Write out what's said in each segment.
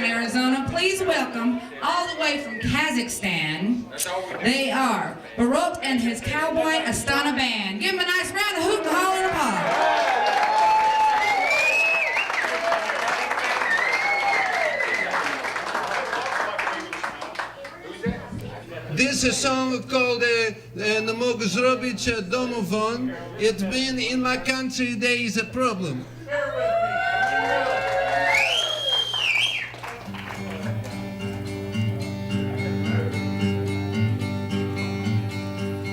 Tucson, Arizona. Please welcome, all the way from Kazakhstan, they are Barot and his Cowboy Astana Band. Give them a nice round of hoot and holler and applause. This is a song called "Не могу zrobić domofon." It's been in my country, there is a problem.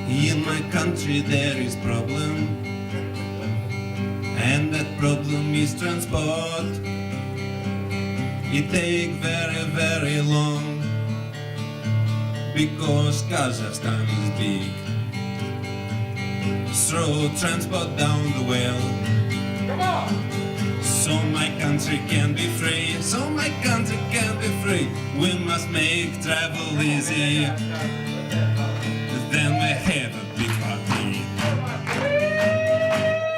In my country there is problem, and that problem is transport. It take very, very long, because Kazakhstan is big. Throw transport down the well. Come on! So my country can be free, so my country can be free. We must make travel easy. Then we have a big party.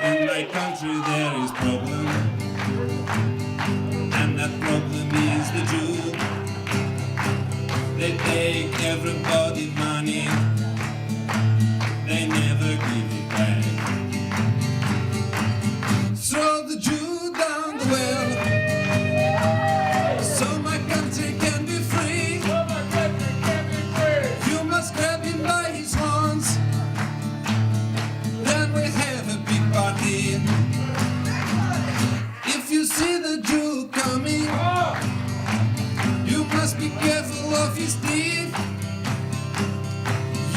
In my country there is problem, and that problem is the Jew. They take everybody money, they never give it back. Throw the Jew down the well, so my country can be free. You must grab him by his horns, then we have a big party. If you see the Jew coming, you must be careful of his teeth.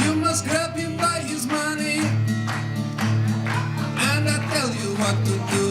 You must grab him by his money, and I tell you what to do.